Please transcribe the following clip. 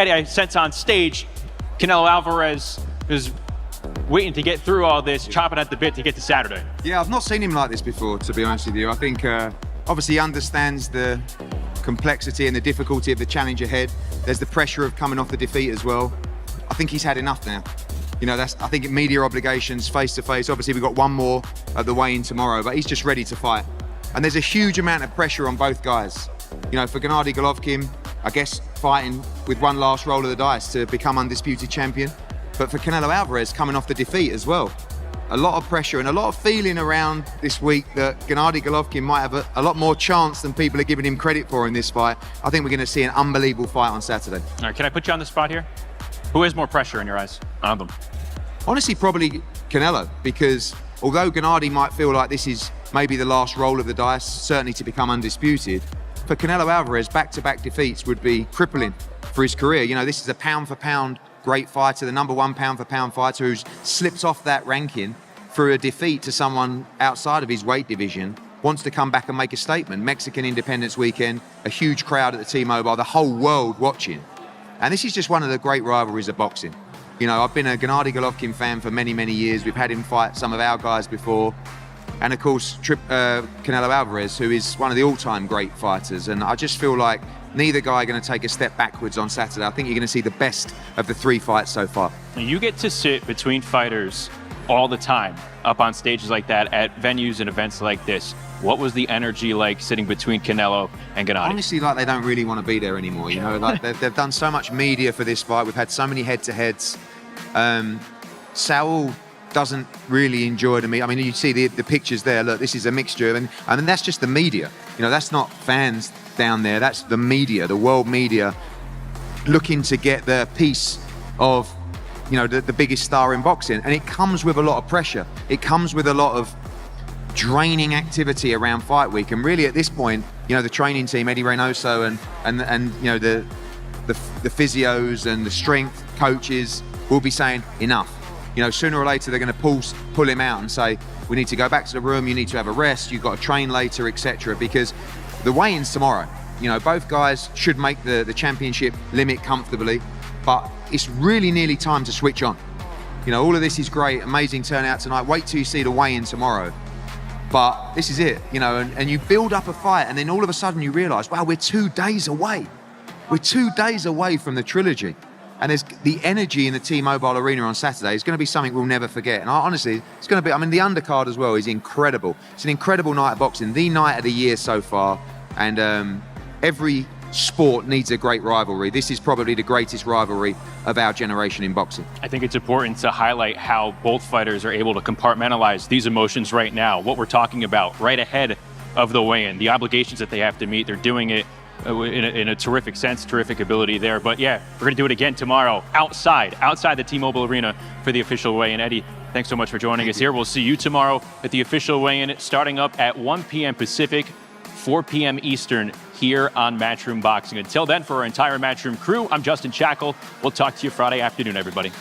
Eddie, I sense on stage, Canelo Alvarez is waiting to get through all this, chopping at the bit to get to Saturday. Yeah, I've not seen him like this before, to be honest with you. I think obviously he understands the complexity and the difficulty of the challenge ahead. There's the pressure of coming off the defeat as well. I think he's had enough now. You know, I think media obligations, face-to-face. Obviously, we've got one more at the weigh-in tomorrow, but he's just ready to fight. And there's a huge amount of pressure on both guys. You know, for Gennady Golovkin, I guess fighting with one last roll of the dice to become undisputed champion. But for Canelo Alvarez, coming off the defeat as well. A lot of pressure and a lot of feeling around this week that Gennady Golovkin might have a lot more chance than people are giving him credit for in this fight. I think we're going to see an unbelievable fight on Saturday. All right, can I put you on the spot here? Who has more pressure in your eyes? On them. Honestly, probably Canelo, because although Gennady might feel like this is maybe the last roll of the dice, certainly to become undisputed, for Canelo Alvarez, back-to-back defeats would be crippling for his career. You know, this is a pound-for-pound great fighter, the #1 pound-for-pound fighter who's slipped off that ranking through a defeat to someone outside of his weight division, wants to come back and make a statement. Mexican Independence Weekend, a huge crowd at the T-Mobile, the whole world watching. And this is just one of the great rivalries of boxing. You know, I've been a Gennady Golovkin fan for many, many years. We've had him fight some of our guys before. And of course, Canelo Alvarez, who is one of the all-time great fighters. And I just feel like neither guy are going to take a step backwards on Saturday. I think you're going to see the best of the three fights so far. You get to sit between fighters all the time up on stages like that at venues and events like this. What was the energy like sitting between Canelo and Gennady? Honestly, like they don't really want to be there anymore. You know, like they've done so much media for this fight. We've had so many head-to-heads. Saul doesn't really enjoy the meet. I mean, you see the pictures there. Look, this is a mixture, and I mean that's just the media. You know, that's not fans down there. That's the media, the world media, looking to get their piece of, you know, the biggest star in boxing, and it comes with a lot of pressure. It comes with a lot of draining activity around fight week, and really at this point, you know, the training team, Eddie Reynoso and you know the physios and the strength coaches will be saying enough. You know, sooner or later they're going to pull him out and say, we need to go back to the room, you need to have a rest, you've got to train later, etc. Because the weigh-in's tomorrow. You know, both guys should make the championship limit comfortably, but it's really nearly time to switch on. You know, all of this is great, amazing turnout tonight. Wait till you see the weigh-in tomorrow. But this is it, you know, and you build up a fight, and then all of a sudden you realize, wow, we're 2 days away. We're 2 days away from the trilogy. And there's the energy in the T-Mobile Arena on Saturday is going to be something we'll never forget. And honestly, it's going to be, I mean, the undercard as well is incredible. It's an incredible night of boxing, the night of the year so far. And every sport needs a great rivalry. This is probably the greatest rivalry of our generation in boxing. I think it's important to highlight how both fighters are able to compartmentalize these emotions right now, what we're talking about right ahead of the weigh-in, the obligations that they have to meet. They're doing it in a terrific sense, terrific ability there. But yeah, we're going to do it again tomorrow outside the T-Mobile Arena for the official weigh-in. Eddie, thanks so much for joining us here. We'll see you tomorrow at the official weigh-in starting up at 1 p.m. Pacific, 4 p.m. Eastern here on Matchroom Boxing. Until then, for our entire Matchroom crew, I'm Justin Shackle. We'll talk to you Friday afternoon, everybody.